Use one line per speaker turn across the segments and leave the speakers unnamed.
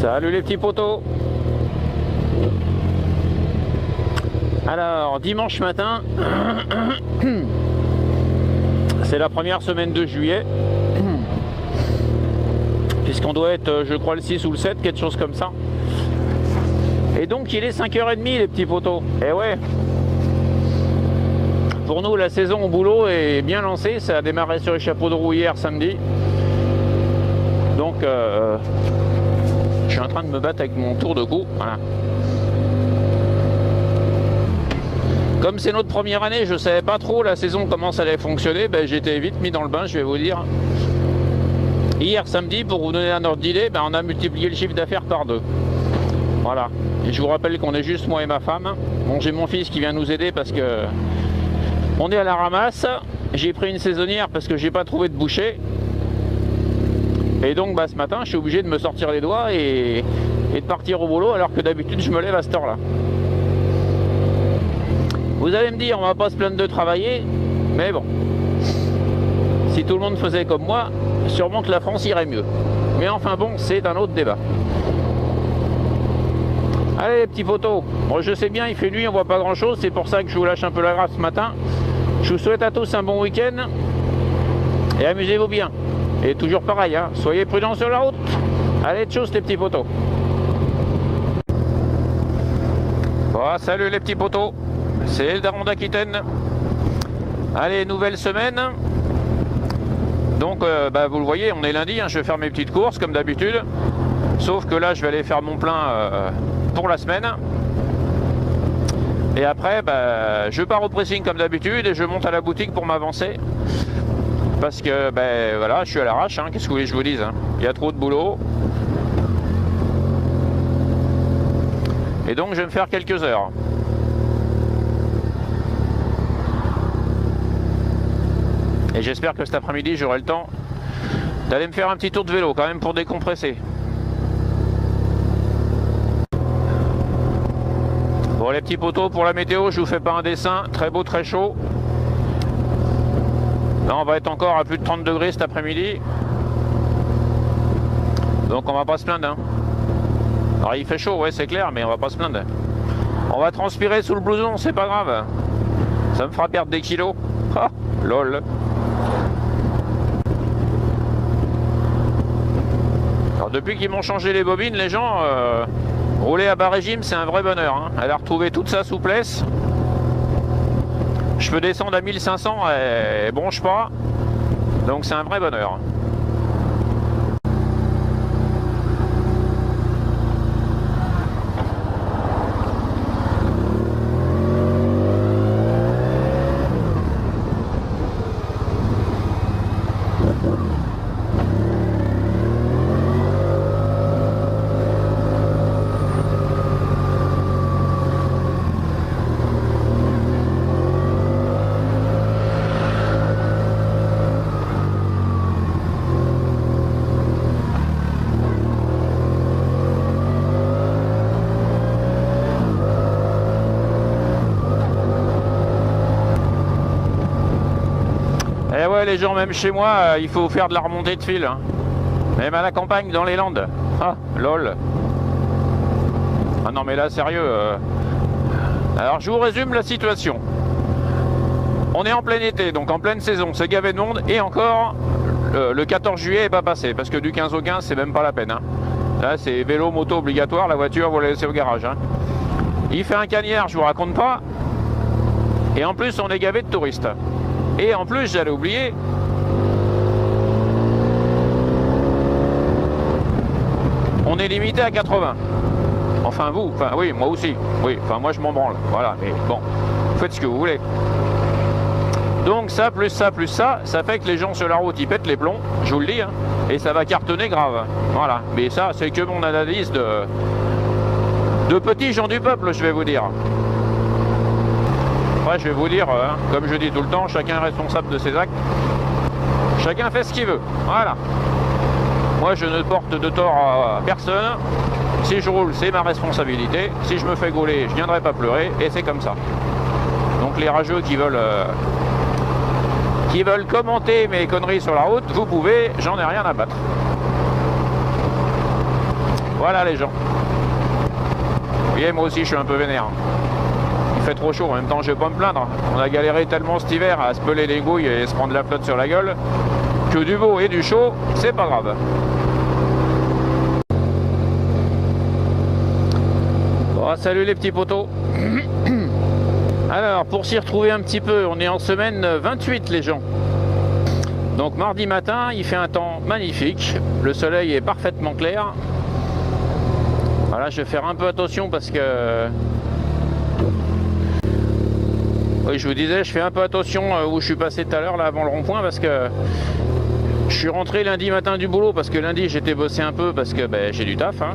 Salut les petits potos. Alors, dimanche matin, c'est la première semaine de juillet, puisqu'on doit être, je crois, le 6 ou le 7, quelque chose comme ça. Et donc, il est 5h30, les petits potos. Et ouais, pour nous, la saison au boulot est bien lancée. Ça a démarré sur les chapeaux de roue hier samedi. Donc, je suis en train de me battre avec mon tour de cou. Voilà. Comme c'est notre première année, je ne savais pas trop la saison comment ça allait fonctionner. Ben, j'étais vite mis dans le bain, je vais vous dire. Hier samedi, pour vous donner un ordre d'idée, ben, on a multiplié le chiffre d'affaires par 2. Voilà. Et je vous rappelle qu'on est juste moi et ma femme. Bon, j'ai mon fils qui vient nous aider parce que on est à la ramasse. J'ai pris une saisonnière parce que j'ai pas trouvé de boucher. Et donc bah, ce matin, je suis obligé de me sortir les doigts et de partir au boulot alors que d'habitude je me lève à cette heure-là. Vous allez me dire, on va pas se plaindre de travailler, mais bon, si tout le monde faisait comme moi, sûrement que la France irait mieux. Mais enfin bon, c'est un autre débat. Allez les petits potos, bon, je sais bien, il fait nuit, on voit pas grand chose, c'est pour ça que je vous lâche un peu la grâce ce matin. Je vous souhaite à tous un bon week-end et amusez-vous bien. Et toujours pareil, hein, soyez prudents sur la route. Allez, tchuss les petits potos. Bon, salut les petits potos. C'est le Daron d'Aquitaine. Allez, nouvelle semaine. Donc, bah, vous le voyez, on est lundi, hein, je vais faire mes petites courses comme d'habitude. Sauf que là, je vais aller faire mon plein pour la semaine. Et après, bah, je pars au pressing comme d'habitude et je monte à la boutique pour m'avancer. Parce que, ben voilà, je suis à l'arrache, hein, qu'est-ce que vous voulez que je vous dise, hein. Il y a trop de boulot. Et donc, je vais me faire quelques heures. Et j'espère que cet après-midi, j'aurai le temps d'aller me faire un petit tour de vélo, quand même, pour décompresser. Bon, les petits potos, pour la météo, je vous fais pas un dessin. Très beau, très chaud. Là, on va être encore à plus de 30 degrés cet après-midi. Donc on va pas se plaindre. Hein. Alors il fait chaud, ouais, c'est clair, mais on va pas se plaindre. On va transpirer sous le blouson, c'est pas grave. Ça me fera perdre des kilos. Ah, lol. Alors depuis qu'ils m'ont changé les bobines, les gens, rouler à bas régime, c'est un vrai bonheur. Hein. Elle a retrouvé toute sa souplesse. Je peux descendre à 1500 et bronche pas, donc c'est un vrai bonheur. Et ouais les gens, même chez moi, il faut faire de la remontée de fil. Hein. Même à la campagne, dans les Landes. Ah, lol. Ah non mais là, sérieux. Alors je vous résume la situation. On est en plein été, donc en pleine saison, c'est gavé de monde. Et encore, le 14 juillet n'est pas passé, parce que du 15 au 15, c'est même pas la peine. Hein. Là, c'est vélo, moto obligatoire, la voiture, vous la laissez au garage. Hein. Il fait un cagnard, je vous raconte pas. Et en plus, on est gavé de touristes. Et en plus, j'allais oublier, on est limité à 80. Enfin vous, enfin oui, moi aussi. Oui, enfin moi je m'en branle. Voilà, mais bon, faites ce que vous voulez. Donc ça, plus ça, plus ça, ça fait que les gens sur la route, ils pètent les plombs, je vous le dis, hein, et ça va cartonner grave. Voilà, mais ça, c'est que mon analyse de petits gens du peuple, je vais vous dire. Après, je vais vous dire, hein, comme je dis tout le temps, chacun est responsable de ses actes. Chacun fait ce qu'il veut. Voilà. Moi, je ne porte de tort à personne. Si je roule, c'est ma responsabilité. Si je me fais gauler, je ne viendrai pas pleurer. Et c'est comme ça. Donc, les rageux qui veulent commenter mes conneries sur la route, vous pouvez, j'en ai rien à battre. Voilà les gens. Vous voyez, moi aussi je suis un peu vénère. Il fait trop chaud, en même temps je vais pas me plaindre. On a galéré tellement cet hiver à se peler les gouilles et se prendre la flotte sur la gueule que du beau et du chaud, c'est pas grave. Bon, salut les petits potos. Alors, pour s'y retrouver un petit peu, on est en semaine 28 les gens. Donc mardi matin, il fait un temps magnifique. Le soleil est parfaitement clair. Voilà, je vais faire un peu attention parce que... Oui, je vous disais, je fais un peu attention où je suis passé tout à l'heure, là, avant le rond-point, parce que je suis rentré lundi matin du boulot, parce que lundi, j'étais bossé un peu, parce que ben, j'ai du taf, hein.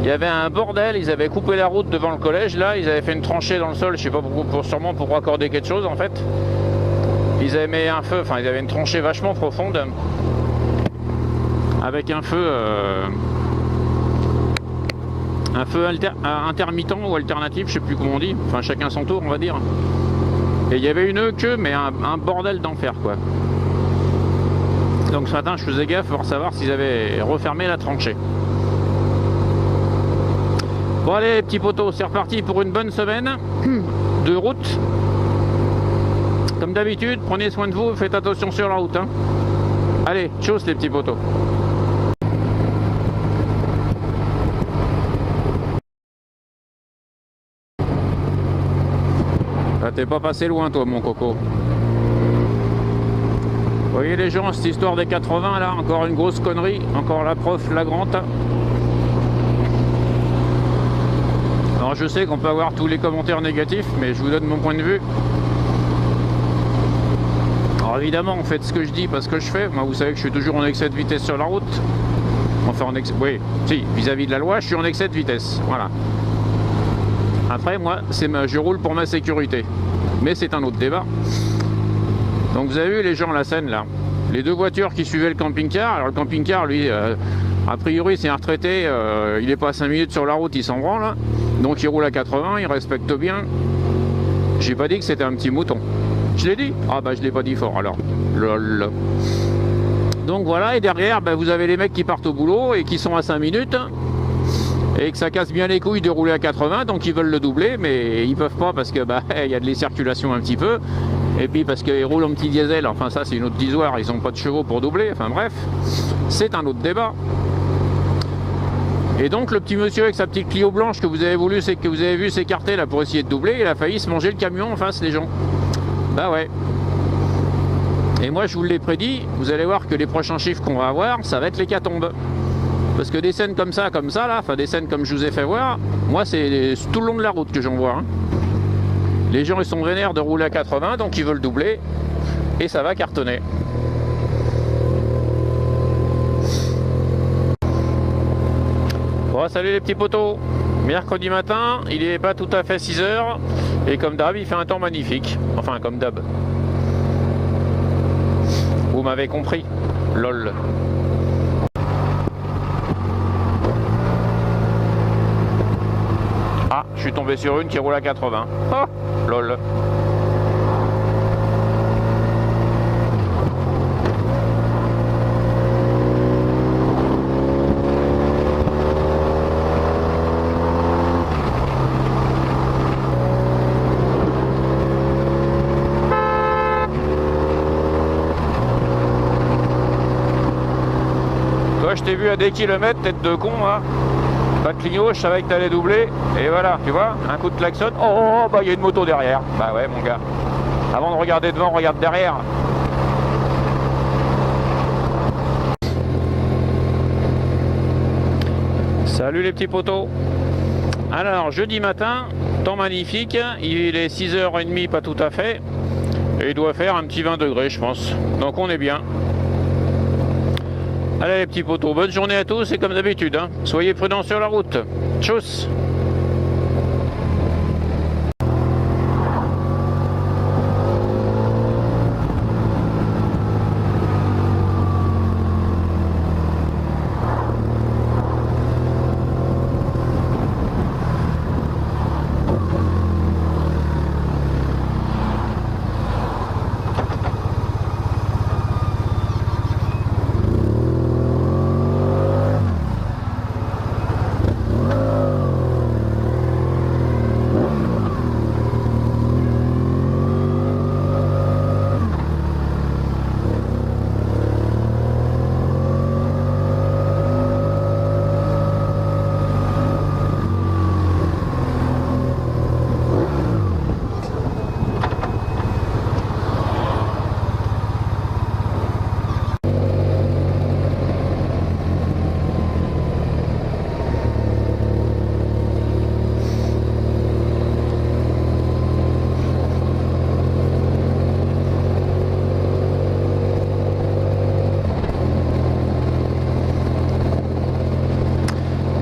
Il y avait un bordel, ils avaient coupé la route devant le collège, là, ils avaient fait une tranchée dans le sol, je sais pas pourquoi, sûrement pour raccorder quelque chose, en fait. Ils avaient mis un feu, enfin, ils avaient une tranchée vachement profonde, avec un feu intermittent ou alternatif, je sais plus comment on dit, enfin chacun son tour on va dire. Et il y avait une queue, mais un bordel d'enfer quoi. Donc ce matin je faisais gaffe pour savoir s'ils avaient refermé la tranchée. Bon allez les petits potos, c'est reparti pour une bonne semaine de route. Comme d'habitude, prenez soin de vous, faites attention sur la route, hein. Allez, tchuss les petits potos. T'es pas passé loin toi mon coco. Vous voyez les gens, cette histoire des 80 là, encore une grosse connerie, encore la preuve flagrante. Alors je sais qu'on peut avoir tous les commentaires négatifs, mais je vous donne mon point de vue. Alors évidemment, faites ce que je dis, pas ce que je fais. Moi vous savez que je suis toujours en excès de vitesse sur la route. Enfin en excès, oui, si, vis-à-vis de la loi, je suis en excès de vitesse, voilà. Après, moi, je roule pour ma sécurité. Mais c'est un autre débat. Donc vous avez vu les gens, la scène là. Les deux voitures qui suivaient le camping-car. Alors le camping-car, lui, a priori, c'est un retraité. Il n'est pas à 5 minutes sur la route, il s'en branle. Donc il roule à 80, il respecte bien. J'ai pas dit que c'était un petit mouton. Je l'ai dit? Ah bah je l'ai pas dit fort alors. Lol. Donc voilà, et derrière, bah, vous avez les mecs qui partent au boulot et qui sont à 5 minutes. Et que ça casse bien les couilles de rouler à 80, donc ils veulent le doubler, mais ils peuvent pas parce que bah il y a de les circulations un petit peu, et puis parce qu'ils roulent en petit diesel, enfin ça c'est une autre histoire, ils n'ont pas de chevaux pour doubler, enfin bref, c'est un autre débat. Et donc le petit monsieur avec sa petite Clio blanche que vous avez voulu, c'est que vous avez vu s'écarter là pour essayer de doubler, il a failli se manger le camion en face les gens. Bah ouais. Et moi je vous l'ai prédit, vous allez voir que les prochains chiffres qu'on va avoir, ça va être l'hécatombe. Parce que des scènes comme ça là, enfin des scènes comme je vous ai fait voir, moi c'est tout le long de la route que j'en vois. Hein. Les gens ils sont vénères de rouler à 80, donc ils veulent doubler, et ça va cartonner. Bon, salut les petits potos. Mercredi matin, il n'est pas tout à fait 6 h, et comme d'hab, il fait un temps magnifique. Enfin, comme d'hab. Vous m'avez compris, lol. Ah, je suis tombé sur une qui roule à 80. Oh, lol. Toi, je t'ai vu à des kilomètres, tête de con, hein. Pas de clignot, je savais que t'allais doubler, et voilà, tu vois, un coup de klaxon, oh, bah il y a une moto derrière, bah ouais mon gars, avant de regarder devant, regarde derrière. Salut les petits potos. Alors, jeudi matin, temps magnifique, il est 6h30, pas tout à fait, et il doit faire un petit 20 degrés je pense, donc on est bien. Allez les petits potos, bonne journée à tous et comme d'habitude, hein, soyez prudents sur la route. Tchuss.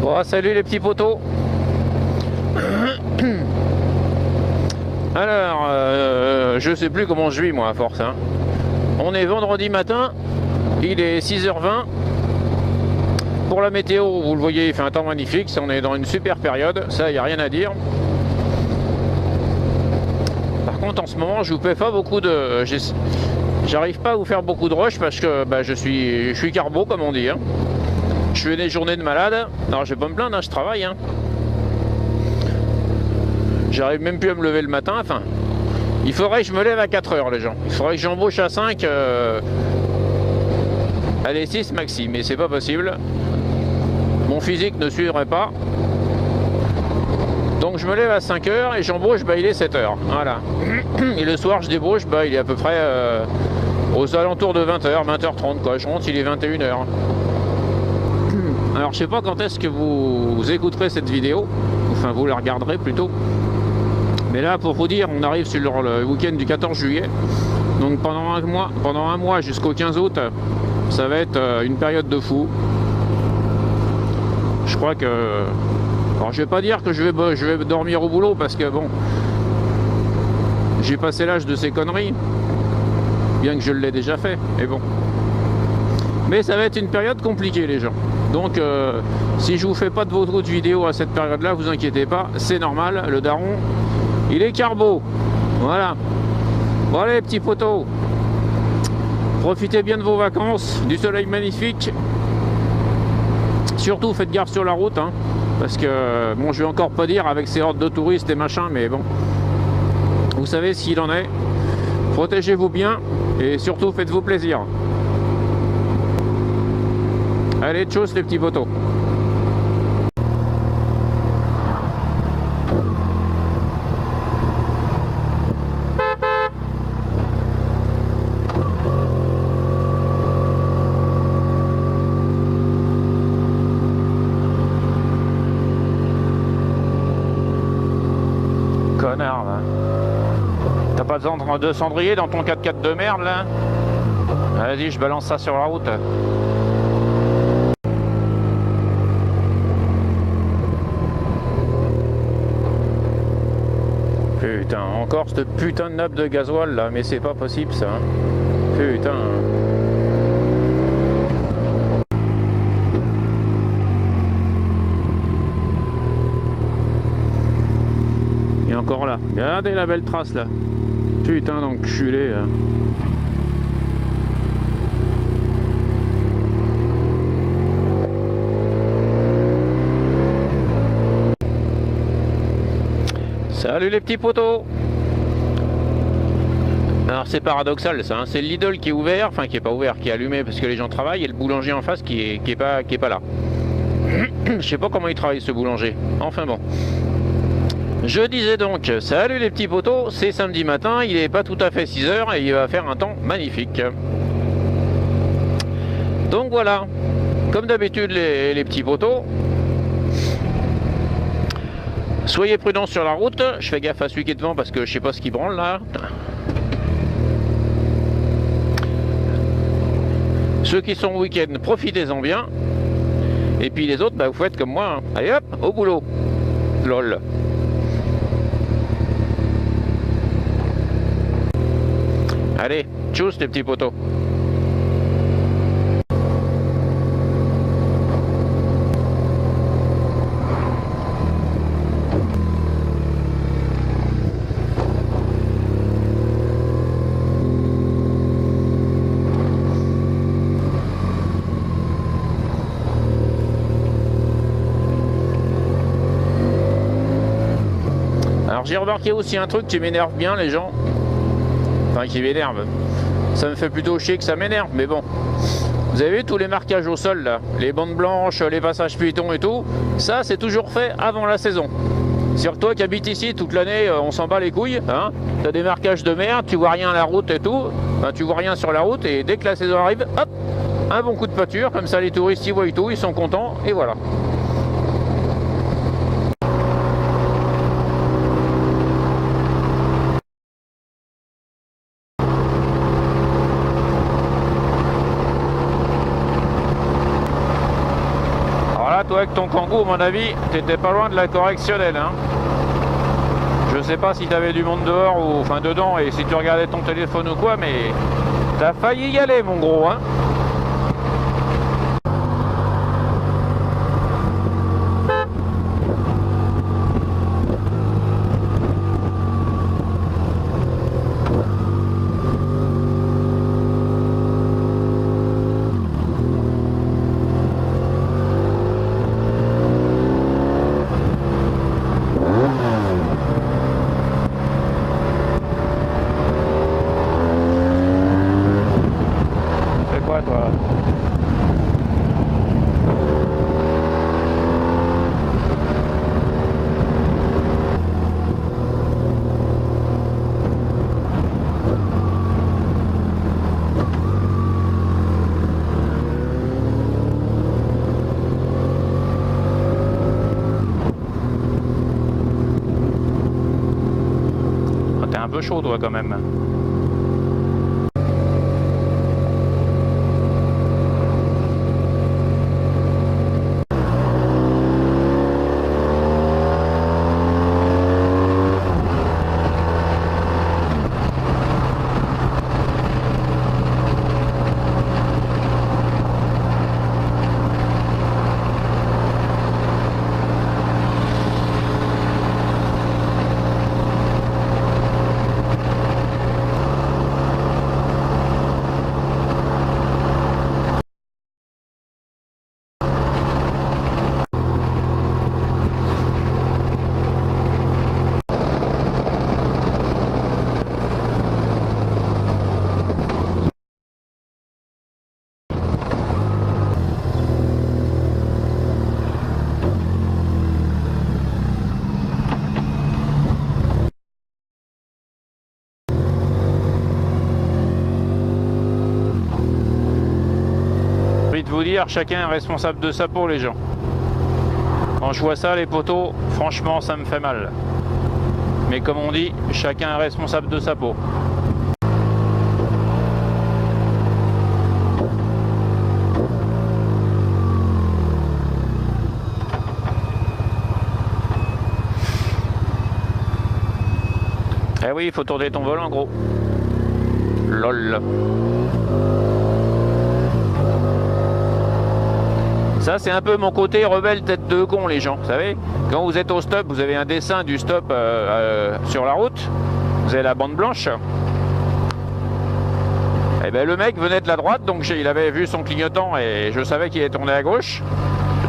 Bon, salut les petits potos. Alors, je sais plus comment je vis moi à force. Hein. On est vendredi matin, il est 6h20. Pour la météo, vous le voyez, il fait un temps magnifique. On est dans une super période, ça, il n'y a rien à dire. Par contre, en ce moment, je vous fais pas beaucoup de... J'arrive pas à vous faire beaucoup de rush parce que bah, je suis carbo, comme on dit. Hein. Je fais des journées de malade. Alors, je vais pas me plaindre, hein, je travaille. Hein. J'arrive même plus à me lever le matin. Enfin, il faudrait que je me lève à 4 heures, les gens. Il faudrait que j'embauche à 5. Allez, 6 maxi, mais c'est pas possible. Mon physique ne suivrait pas. Donc je me lève à 5 heures et j'embauche, bah, il est 7 heures. Voilà. Et le soir, je débauche, bah, il est à peu près aux alentours de 20h, 20h30, quoi. Je rentre, il est 21h. Alors je sais pas quand est-ce que vous écouterez cette vidéo, enfin vous la regarderez plutôt. Mais là, pour vous dire, on arrive sur le week-end du 14 juillet. Donc pendant un mois jusqu'au 15 août, ça va être une période de fou. Je crois que... Alors je vais pas dire que je vais dormir au boulot parce que bon... J'ai passé l'âge de ces conneries. Bien que je l'ai déjà fait, mais bon. Mais ça va être une période compliquée, les gens. Donc si je vous fais pas de votre vidéo à cette période-là, vous inquiétez pas, c'est normal, le daron, il est carbo. Voilà. Bon allez, petits potos. Profitez bien de vos vacances, du soleil magnifique. Surtout faites gaffe sur la route, hein, parce que bon, je vais encore pas dire avec ces hordes de touristes et machin, mais bon, vous savez ce qu'il en est. Protégez-vous bien et surtout faites-vous plaisir. Allez, tchuss les petits potos. Connard là. T'as pas de cendrier dans ton 4x4 de merde là? Vas-y, je balance ça sur la route. Putain, encore cette putain de nappe de gasoil là, mais c'est pas possible ça. Hein. Putain. Et encore là. Regardez la belle trace là. Putain d'enculé là. Salut les petits potos. Alors c'est paradoxal ça, hein. C'est le Lidl qui est ouvert, enfin qui est pas ouvert, qui est allumé parce que les gens travaillent, et le boulanger en face qui est pas là. Je sais pas comment il travaille ce boulanger. Enfin bon. Je disais donc, salut les petits potos, c'est samedi matin, il est pas tout à fait 6 heures et il va faire un temps magnifique. Donc voilà, comme d'habitude les petits potos. Soyez prudents sur la route, je fais gaffe à celui qui est devant parce que je sais pas ce qui branle là. Ceux qui sont au week-end, profitez-en bien. Et puis les autres, bah, vous faites comme moi. Hein. Allez hop, au boulot. Lol. Allez, tchuss les petits potos. Alors j'ai remarqué aussi un truc qui m'énerve bien les gens. Enfin qui m'énerve. Ça me fait plutôt chier que ça m'énerve, mais bon. Vous avez vu tous les marquages au sol là, les bandes blanches, les passages piétons et tout, ça c'est toujours fait avant la saison. Sur toi qui habites ici toute l'année, on s'en bat les couilles, hein. T'as des marquages de merde, tu vois rien à la route et tout, enfin, tu vois rien sur la route et dès que la saison arrive, hop, un bon coup de pâture, comme ça les touristes ils voient tout, ils sont contents et voilà. toi avec ton Kangoo, à mon avis, t'étais pas loin de la correctionnelle. Hein. Je sais pas si t'avais du monde dehors ou enfin dedans et si tu regardais ton téléphone ou quoi, mais t'as failli y aller, mon gros. Hein. Toi. Ah, t'es un peu chaud toi quand même. De vous dire, chacun est responsable de sa peau, les gens. Quand je vois ça, les poteaux, franchement, ça me fait mal. Mais comme on dit, chacun est responsable de sa peau. Eh oui, il faut tourner ton volant, gros. LOL. Ça, c'est un peu mon côté rebelle tête de con, les gens. Vous savez, quand vous êtes au stop, vous avez un dessin du stop sur la route. Vous avez la bande blanche. Et ben, le mec venait de la droite, donc il avait vu son clignotant et je savais qu'il est tourné à gauche.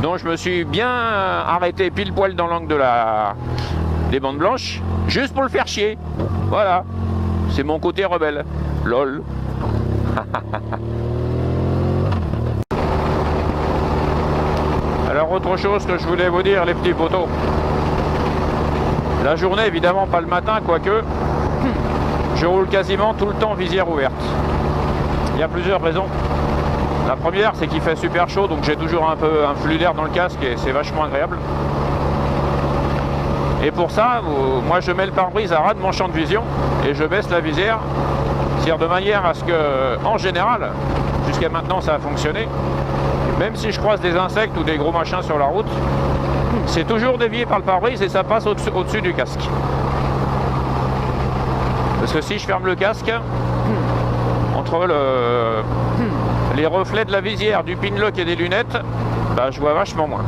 Donc je me suis bien arrêté pile poil dans l'angle de des bandes blanches, juste pour le faire chier. Voilà. C'est mon côté rebelle. LOL. Alors autre chose que je voulais vous dire, les petits poteaux. La journée, évidemment pas le matin, quoique je roule quasiment tout le temps visière ouverte. Il y a plusieurs raisons. La première, c'est qu'il fait super chaud, donc j'ai toujours un peu un flux d'air dans le casque et c'est vachement agréable. Et pour ça, moi je mets le pare-brise à ras de mon champ de vision et je baisse la visière, c'est-à-dire de manière à ce que, en général, jusqu'à maintenant ça a fonctionné, même si je croise des insectes ou des gros machins sur la route, c'est toujours dévié par le pare-brise et ça passe au-dessus du casque. Parce que si je ferme le casque, entre les reflets de la visière, du pin lock et des lunettes, bah, je vois vachement moins.